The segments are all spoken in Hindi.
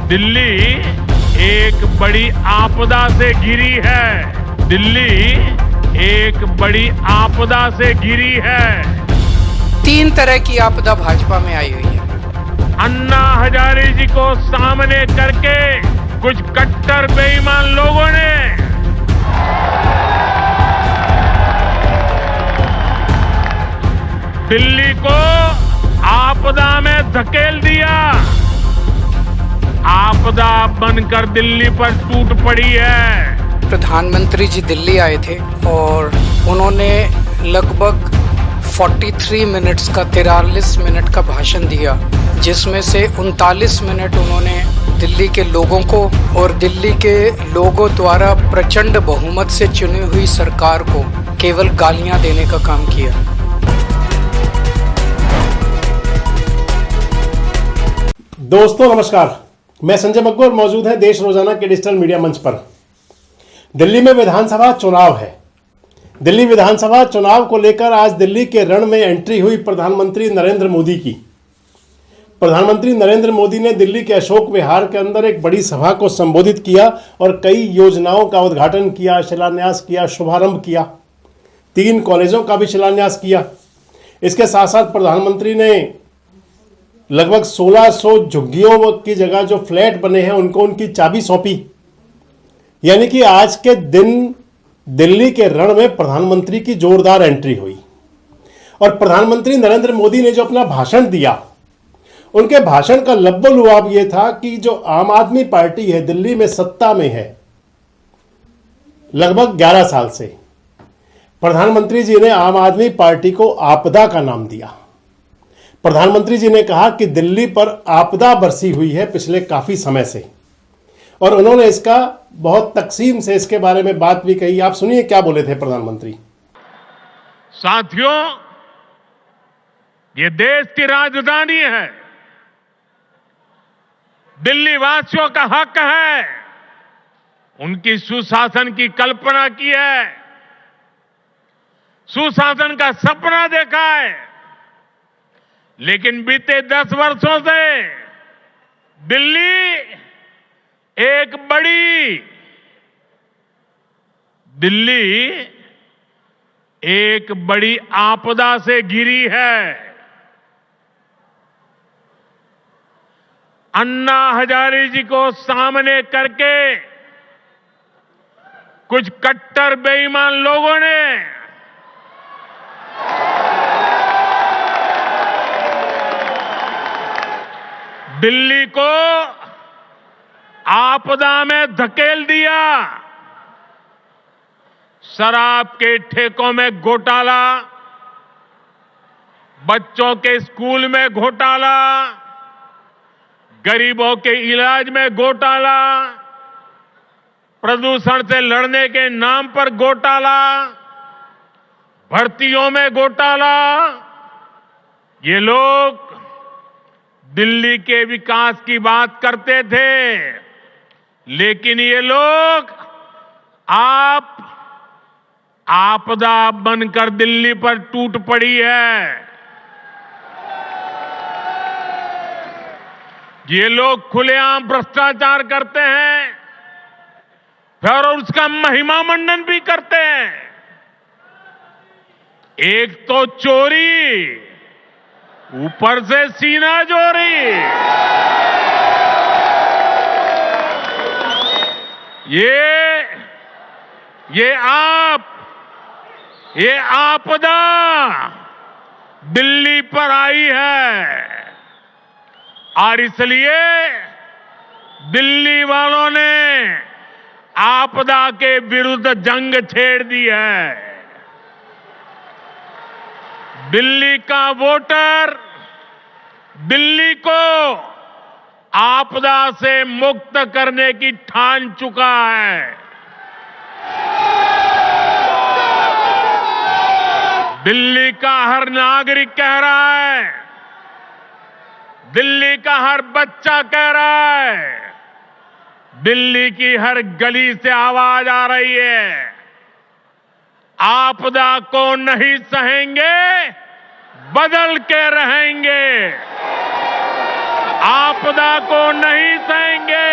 दिल्ली एक बड़ी आपदा से घिरी है। दिल्ली एक बड़ी आपदा से घिरी है। 3 तरह की आपदा भाजपा में आई हुई है। अन्ना हजारे जी को सामने करके कुछ कट्टर बेईमान लोगों ने दिल्ली को आपदा में धकेल दिया। आपदा बनकर दिल्ली पर टूट पड़ी है। प्रधानमंत्री जी दिल्ली आए थे और उन्होंने लगभग 43 मिनट्स का 43 मिनट का भाषण दिया, जिसमें से 39 मिनट उन्होंने दिल्ली के लोगों को और दिल्ली के लोगों द्वारा प्रचंड बहुमत से चुनी हुई सरकार को केवल गालियां देने का काम किया। दोस्तों नमस्कार, मैं संजय मग्गू और मौजूद है देश रोजाना के डिजिटल मीडिया मंच पर। दिल्ली में विधानसभा चुनाव है। दिल्ली विधानसभा चुनाव को लेकर आज दिल्ली के रण में एंट्री हुई प्रधानमंत्री नरेंद्र मोदी की। प्रधानमंत्री नरेंद्र मोदी ने दिल्ली के अशोक विहार के अंदर एक बड़ी सभा को संबोधित किया और कई योजनाओं का उद्घाटन किया, शिलान्यास किया, शुभारंभ किया। 3 कॉलेजों का भी शिलान्यास किया। इसके साथ साथ प्रधानमंत्री ने लगभग 1600 झुग्गियों की जगह जो फ्लैट बने हैं उनको उनकी चाबी सौंपी। यानी कि आज के दिन दिल्ली के रण में प्रधानमंत्री की जोरदार एंट्री हुई। और प्रधानमंत्री नरेंद्र मोदी ने जो अपना भाषण दिया, उनके भाषण का लब्बो-लुआब यह था कि जो आम आदमी पार्टी है दिल्ली में सत्ता में है लगभग 11 साल से, प्रधानमंत्री जी ने आम आदमी पार्टी को आपदा का नाम दिया। प्रधानमंत्री जी ने कहा कि दिल्ली पर आपदा बरसी हुई है पिछले काफी समय से, और उन्होंने इसका बहुत तकसीम से इसके बारे में बात भी कही। आप सुनिए क्या बोले थे प्रधानमंत्री। साथियों, ये देश की राजधानी है। दिल्ली वासियों का हक है। उनकी सुशासन की कल्पना की है, सुशासन का सपना देखा है। लेकिन बीते 10 वर्षों से दिल्ली एक बड़ी आपदा से घिरी है। अन्ना हजारे जी को सामने करके कुछ कट्टर बेईमान लोगों ने दिल्ली को आपदा में धकेल दिया। शराब के ठेकों में घोटाला, बच्चों के स्कूल में घोटाला, गरीबों के इलाज में घोटाला, प्रदूषण से लड़ने के नाम पर घोटाला, भर्तियों में घोटाला। ये लोग दिल्ली के विकास की बात करते थे, लेकिन ये लोग आपदा बनकर दिल्ली पर टूट पड़ी है। ये लोग खुलेआम भ्रष्टाचार करते हैं, फिर उसका महिमा मंडन भी करते हैं। एक तो चोरी, ऊपर से सीना चोरी। ये आपदा दिल्ली पर आई है, और इसलिए दिल्ली वालों ने आपदा के विरुद्ध जंग छेड़ दी है। दिल्ली का वोटर दिल्ली को आपदा से मुक्त करने की ठान चुका है। दिल्ली का हर नागरिक कह रहा है, दिल्ली का हर बच्चा कह रहा है, दिल्ली की हर गली से आवाज आ रही है, आपदा को नहीं सहेंगे, बदल के रहेंगे। आपदा को नहीं सहेंगे,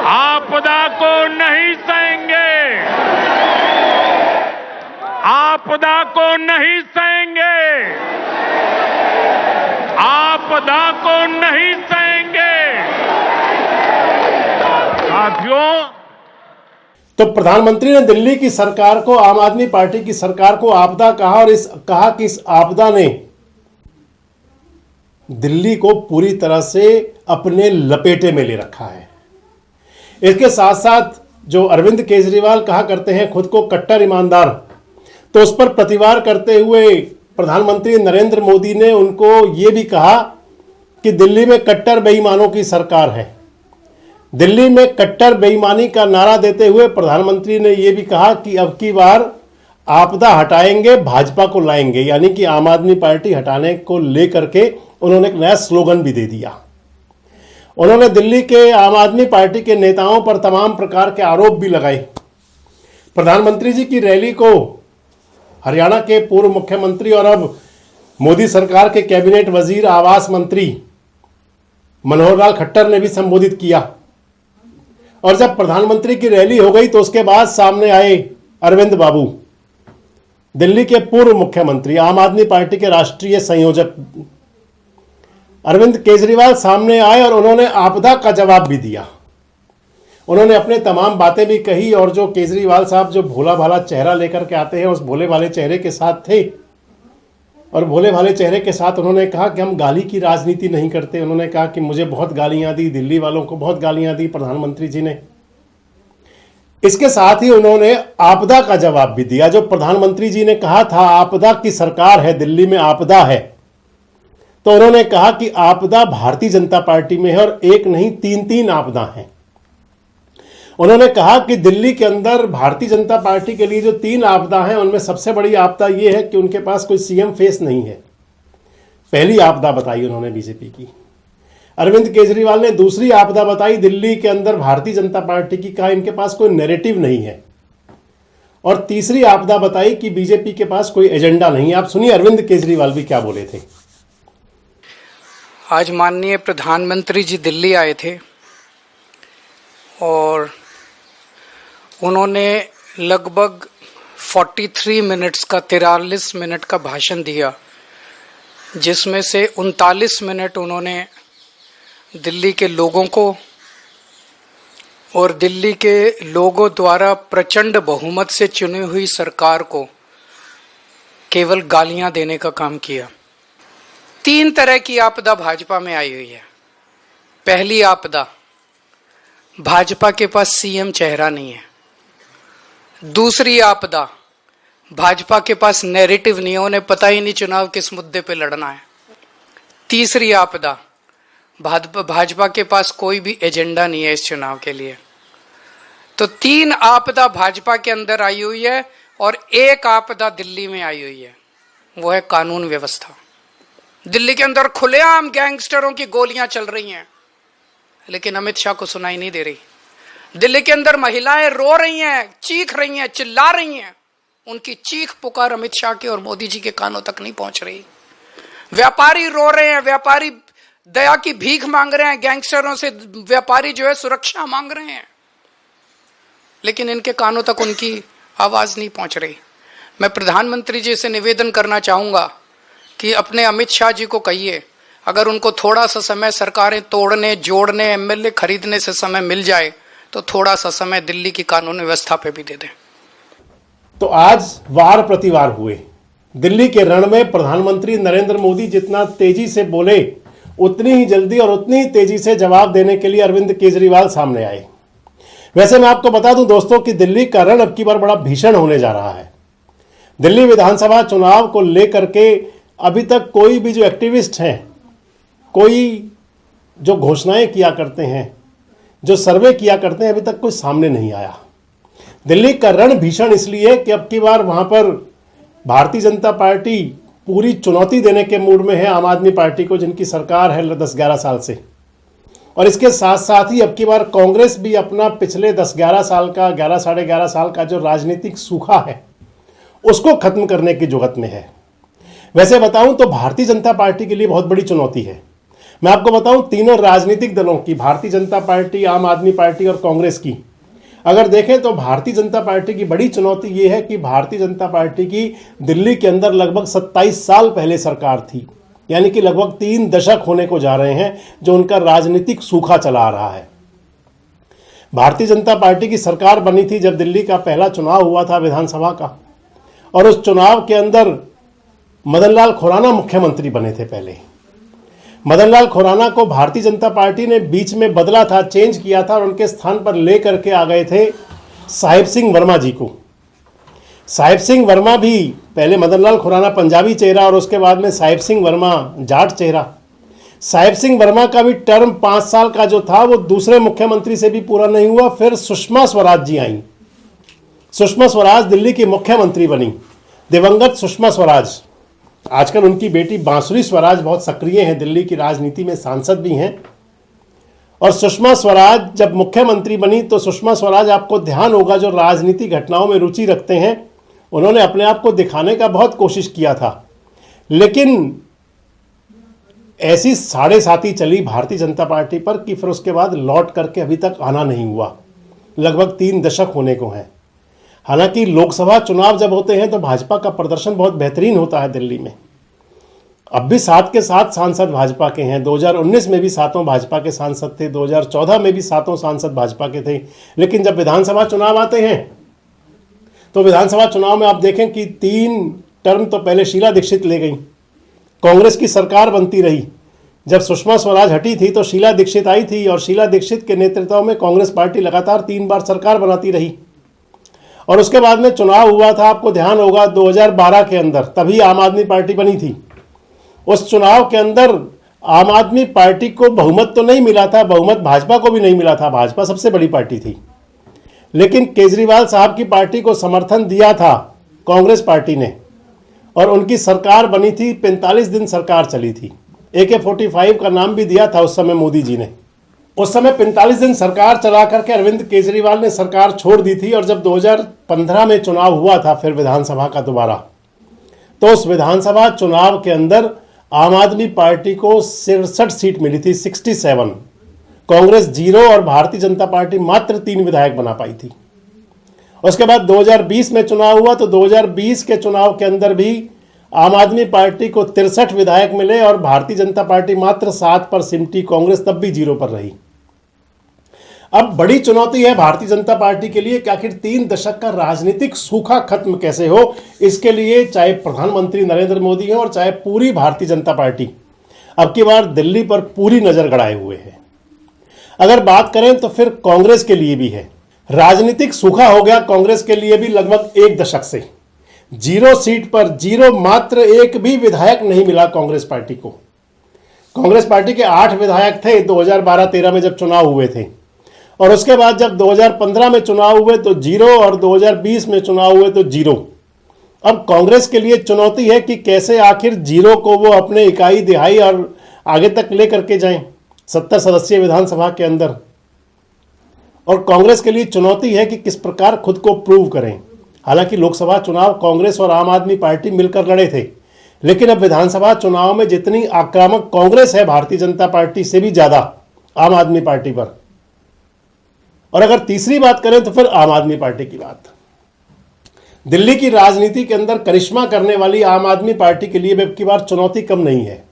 आपदा को नहीं सहेंगे, आपदा को नहीं सहेंगे, आपदा को नहीं सहेंगे। साथियों, तो प्रधानमंत्री ने दिल्ली की सरकार को, आम आदमी पार्टी की सरकार को आपदा कहा और कहा कि इस आपदा ने दिल्ली को पूरी तरह से अपने लपेटे में ले रखा है। इसके साथ साथ जो अरविंद केजरीवाल कहा करते हैं खुद को कट्टर ईमानदार, तो उस पर प्रतिवार करते हुए प्रधानमंत्री नरेंद्र मोदी ने उनको ये भी कहा कि दिल्ली में कट्टर बेईमानों की सरकार है। दिल्ली में कट्टर बेईमानी का नारा देते हुए प्रधानमंत्री ने यह भी कहा कि अब की बार आपदा हटाएंगे, भाजपा को लाएंगे, यानी कि आम आदमी पार्टी हटाने को लेकर के उन्होंने एक नया स्लोगन भी दे दिया। उन्होंने दिल्ली के आम आदमी पार्टी के नेताओं पर तमाम प्रकार के आरोप भी लगाए। प्रधानमंत्री जी की रैली को हरियाणा के पूर्व मुख्यमंत्री और अब मोदी सरकार के कैबिनेट वजीर आवास मंत्री मनोहर लाल खट्टर ने भी संबोधित किया। और जब प्रधानमंत्री की रैली हो गई तो उसके बाद सामने आए अरविंद बाबू, दिल्ली के पूर्व मुख्यमंत्री, आम आदमी पार्टी के राष्ट्रीय संयोजक अरविंद केजरीवाल सामने आए और उन्होंने आपदा का जवाब भी दिया। उन्होंने अपने तमाम बातें भी कही और जो केजरीवाल साहब जो भोला भाला चेहरा लेकर के आते हैं उस भोले भाले चेहरे के साथ थे और भोले भाले चेहरे के साथ उन्होंने कहा कि हम गाली की राजनीति नहीं करते। उन्होंने कहा कि मुझे बहुत गालियां दी, दिल्ली वालों को बहुत गालियां दी प्रधानमंत्री जी ने। इसके साथ ही उन्होंने आपदा का जवाब भी दिया। जो प्रधानमंत्री जी ने कहा था आपदा की सरकार है, दिल्ली में आपदा है, तो उन्होंने कहा कि आपदा भारतीय जनता पार्टी में है और एक नहीं तीन आपदा हैं। उन्होंने कहा कि दिल्ली के अंदर भारतीय जनता पार्टी के लिए जो 3 आपदा हैं उनमें सबसे बड़ी आपदा यह है कि उनके पास कोई सीएम फेस नहीं है। पहली आपदा बताई उन्होंने बीजेपी की। अरविंद केजरीवाल ने दूसरी आपदा बताई दिल्ली के अंदर भारतीय जनता पार्टी की, कहा इनके पास कोई नैरेटिव नहीं है। और तीसरी आपदा बताई कि बीजेपी के पास कोई एजेंडा नहीं है। आप सुनिए अरविंद केजरीवाल भी क्या बोले थे। आज माननीय प्रधानमंत्री जी दिल्ली आए थे और उन्होंने लगभग 43 मिनट्स का 43 मिनट का भाषण दिया, जिसमें से 39 मिनट उन्होंने दिल्ली के लोगों को और दिल्ली के लोगों द्वारा प्रचंड बहुमत से चुनी हुई सरकार को केवल गालियां देने का काम किया। 3 तरह की आपदा भाजपा में आई हुई है। पहली आपदा, भाजपा के पास सीएम चेहरा नहीं है। दूसरी आपदा, भाजपा के पास नैरेटिव नहीं है, उन्हें पता ही नहीं चुनाव किस मुद्दे पे लड़ना है। तीसरी आपदा, भाजपा के पास कोई भी एजेंडा नहीं है इस चुनाव के लिए। तो 3 आपदा भाजपा के अंदर आई हुई है और एक आपदा दिल्ली में आई हुई है, वो है कानून व्यवस्था। दिल्ली के अंदर खुलेआम गैंगस्टरों की गोलियां चल रही हैं, लेकिन अमित शाह को सुनाई नहीं दे रही। दिल्ली के अंदर महिलाएं रो रही हैं, चीख रही हैं, चिल्ला रही हैं, उनकी चीख पुकार अमित शाह के और मोदी जी के कानों तक नहीं पहुंच रही। व्यापारी रो रहे हैं, व्यापारी दया की भीख मांग रहे हैं, गैंगस्टरों से व्यापारी जो है सुरक्षा मांग रहे हैं, लेकिन इनके कानों तक उनकी आवाज नहीं पहुंच रही। मैं प्रधानमंत्री जी से निवेदन करना चाहूंगा कि अपने अमित शाह जी को कहिए, अगर उनको थोड़ा सा समय सरकारें तोड़ने, जोड़ने, एमएलए खरीदने से समय मिल जाए तो थोड़ा सा समय दिल्ली की कानून व्यवस्था पे भी दे दें। तो आज वार प्रतिवार हुए दिल्ली के रण में। प्रधानमंत्री नरेंद्र मोदी जितना तेजी से बोले उतनी ही जल्दी और उतनी ही तेजी से जवाब देने के लिए अरविंद केजरीवाल सामने आए। वैसे मैं आपको बता दूं दोस्तों कि दिल्ली का रण अब की बार बड़ा भीषण होने जा रहा है। दिल्ली विधानसभा चुनाव को लेकर के अभी तक कोई भी जो एक्टिविस्ट हैं, कोई जो घोषणाएं किया करते हैं, जो सर्वे किया करते हैं, अभी तक कोई सामने नहीं आया। दिल्ली का रण भीषण इसलिए कि अब की बार वहां पर भारतीय जनता पार्टी पूरी चुनौती देने के मूड में है आम आदमी पार्टी को, जिनकी सरकार है 10-11 साल से। और इसके साथ साथ ही अब की बार कांग्रेस भी अपना पिछले 10-11 साल का, 11 साढ़े 11 साल का जो राजनीतिक सूखा है उसको खत्म करने की जुगत में है। वैसे बताऊं तो भारतीय जनता पार्टी के लिए बहुत बड़ी चुनौती है। मैं आपको बताऊं, तीनों राजनीतिक दलों की, भारतीय जनता पार्टी, आम आदमी पार्टी और कांग्रेस की, अगर देखें तो भारतीय जनता पार्टी की बड़ी चुनौती यह है कि भारतीय जनता पार्टी की दिल्ली के अंदर लगभग 27 साल पहले सरकार थी, यानी कि लगभग 3 दशक होने को जा रहे हैं जो उनका राजनीतिक सूखा चला आ रहा है। भारतीय जनता पार्टी की सरकार बनी थी जब दिल्ली का पहला चुनाव हुआ था विधानसभा का, और उस चुनाव के अंदर मदन लाल खुराना मुख्यमंत्री बने थे। पहले मदन लाल खुराना को भारतीय जनता पार्टी ने बीच में बदला था, चेंज किया था, और उनके स्थान पर ले करके आ गए थे साहिब सिंह वर्मा जी को। साहिब सिंह वर्मा भी, पहले मदन लाल खुराना पंजाबी चेहरा और उसके बाद में साहिब सिंह वर्मा जाट चेहरा। साहिब सिंह वर्मा का भी टर्म 5 साल का जो था वो दूसरे मुख्यमंत्री से भी पूरा नहीं हुआ। फिर सुषमा स्वराज जी आई। सुषमा स्वराज दिल्ली की मुख्यमंत्री बनी, दिवंगत सुषमा स्वराज। आजकल उनकी बेटी बांसुरी स्वराज बहुत सक्रिय हैं, दिल्ली की राजनीति में सांसद भी हैं। और सुषमा स्वराज जब मुख्यमंत्री बनी तो सुषमा स्वराज, आपको ध्यान होगा, जो राजनीति घटनाओं में रुचि रखते हैं, उन्होंने अपने आप को दिखाने का बहुत कोशिश किया था, लेकिन ऐसी साढ़े साती चली भारतीय जनता पार्टी पर कि फिर उसके बाद लौट करके अभी तक आना नहीं हुआ। लगभग 3 दशक होने को हैं। हालांकि लोकसभा चुनाव जब होते हैं तो भाजपा का प्रदर्शन बहुत बेहतरीन होता है दिल्ली में। अब भी 7 के 7 सांसद भाजपा के हैं। 2019 में भी 7 भाजपा के सांसद थे, 2014 में भी 7 सांसद भाजपा के थे। लेकिन जब विधानसभा चुनाव आते हैं तो विधानसभा चुनाव में आप देखें कि 3 टर्म तो पहले शीला दीक्षित ले गई, कांग्रेस की सरकार बनती रही। जब सुषमा स्वराज हटी थी तो शीला दीक्षित आई थी, और शीला दीक्षित के नेतृत्व में कांग्रेस पार्टी लगातार 3 बार सरकार बनाती रही। और उसके बाद में चुनाव हुआ था, आपको ध्यान होगा 2012 के अंदर, तभी आम आदमी पार्टी बनी थी। उस चुनाव के अंदर आम आदमी पार्टी को बहुमत तो नहीं मिला था, बहुमत भाजपा को भी नहीं मिला था, भाजपा सबसे बड़ी पार्टी थी। लेकिन केजरीवाल साहब की पार्टी को समर्थन दिया था कांग्रेस पार्टी ने, और उनकी सरकार बनी थी। 45 दिन सरकार चली थी। AK-45 का नाम भी दिया था उस समय मोदी जी ने। उस समय 45 दिन सरकार चला करके अरविंद केजरीवाल ने सरकार छोड़ दी थी। और जब 2015 में चुनाव हुआ था फिर विधानसभा का दोबारा, तो उस विधानसभा चुनाव के अंदर आम आदमी पार्टी को 67 सीट मिली थी, 67। कांग्रेस 0 और भारतीय जनता पार्टी मात्र 3 विधायक बना पाई थी। उसके बाद 2020 में चुनाव हुआ तो 2020 के चुनाव के अंदर भी आम आदमी पार्टी को 63 विधायक मिले और भारतीय जनता पार्टी मात्र 7 पर सिमटी, कांग्रेस तब भी 0 पर रही। अब बड़ी चुनौती है भारतीय जनता पार्टी के लिए कि आखिर 3 दशक का राजनीतिक सूखा खत्म कैसे हो। इसके लिए चाहे प्रधानमंत्री नरेंद्र मोदी हैं और चाहे पूरी भारतीय जनता पार्टी अब की बार दिल्ली पर पूरी नजर गड़ाए हुए है। अगर बात करें तो फिर कांग्रेस के लिए भी है, राजनीतिक सूखा हो गया कांग्रेस के लिए भी। लगभग 1 दशक से 0 सीट पर 0, मात्र 1 भी विधायक नहीं मिला कांग्रेस पार्टी को। कांग्रेस पार्टी के 8 विधायक थे 2012-13 में जब चुनाव हुए थे, और उसके बाद जब 2015 में चुनाव हुए तो 0 और 2020 में चुनाव हुए तो 0। अब कांग्रेस के लिए चुनौती है कि कैसे आखिर 0 को वो अपने इकाई दिहाई और आगे तक ले करके जाएं 70 सदस्यीय विधानसभा के अंदर। और कांग्रेस के लिए चुनौती है कि किस प्रकार खुद को प्रूव करें। हालांकि लोकसभा चुनाव कांग्रेस और आम आदमी पार्टी मिलकर लड़े थे, लेकिन अब विधानसभा चुनाव में जितनी आक्रामक कांग्रेस है भारतीय जनता पार्टी से भी ज्यादा आम आदमी पार्टी पर। और अगर तीसरी बात करें तो फिर आम आदमी पार्टी की बात। दिल्ली की राजनीति के अंदर करिश्मा करने वाली आम आदमी पार्टी के लिए अब की बार चुनौती कम नहीं है।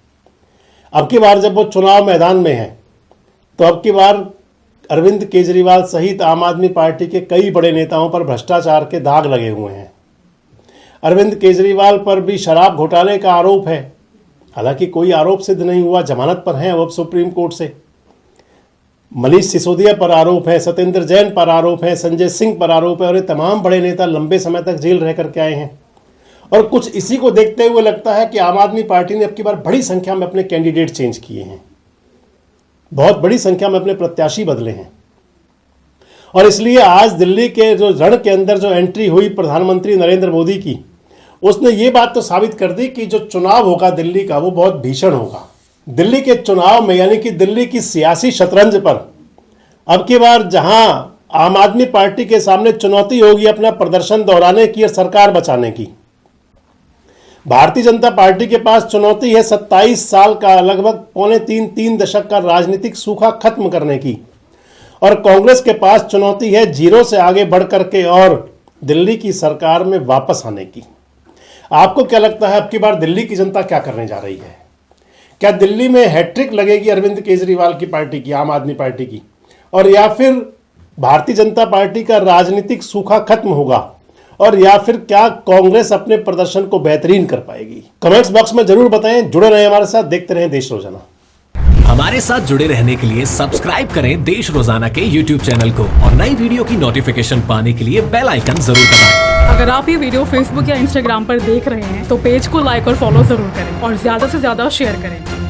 अब की बार जब वो चुनाव मैदान में है तो अब की बार अरविंद केजरीवाल सहित आम आदमी पार्टी के कई बड़े नेताओं पर भ्रष्टाचार के दाग लगे हुए हैं। अरविंद केजरीवाल पर भी शराब घोटाले का आरोप है, हालांकि कोई आरोप सिद्ध नहीं हुआ, जमानत पर हैं अब सुप्रीम कोर्ट से। मनीष सिसोदिया पर आरोप है, सत्येंद्र जैन पर आरोप है, संजय सिंह पर आरोप है, और ये तमाम बड़े नेता लंबे समय तक जेल रह करके आए हैं। और कुछ इसी को देखते हुए लगता है कि आम आदमी पार्टी ने अब की बार बड़ी संख्या में अपने कैंडिडेट चेंज किए हैं, बहुत बड़ी संख्या में अपने प्रत्याशी बदले हैं। और इसलिए आज दिल्ली के जो रण के अंदर जो एंट्री हुई प्रधानमंत्री नरेंद्र मोदी की, उसने ये बात तो साबित कर दी कि जो चुनाव होगा दिल्ली का वो बहुत भीषण होगा। दिल्ली के चुनाव में, यानी कि दिल्ली की सियासी शतरंज पर अब की बार जहां आम आदमी पार्टी के सामने चुनौती होगी अपना प्रदर्शन दोहराने की और सरकार बचाने की, भारतीय जनता पार्टी के पास चुनौती है 27 साल का लगभग पौने तीन दशक का राजनीतिक सूखा खत्म करने की, और कांग्रेस के पास चुनौती है जीरो से आगे बढ़ करके और दिल्ली की सरकार में वापस आने की। आपको क्या लगता है अब की बार दिल्ली की जनता क्या करने जा रही है? क्या दिल्ली में हैट्रिक लगेगी अरविंद केजरीवाल की पार्टी की, आम आदमी पार्टी की, और या फिर भारतीय जनता पार्टी का राजनीतिक सूखा खत्म होगा, और या फिर क्या कांग्रेस अपने प्रदर्शन को बेहतरीन कर पाएगी? कमेंट्स बॉक्स में जरूर बताएं। जुड़े रहें हमारे साथ, देखते रहें देश रोजाना। हमारे साथ जुड़े रहने के लिए सब्सक्राइब करें देश रोजाना के YouTube चैनल को, और नई वीडियो की नोटिफिकेशन पाने के लिए बेल आइकन जरूर दबाएं। अगर आप ये वीडियो Facebook या Instagram पर देख रहे हैं तो पेज को लाइक और फॉलो जरूर करें और ज्यादा से ज्यादा शेयर करें।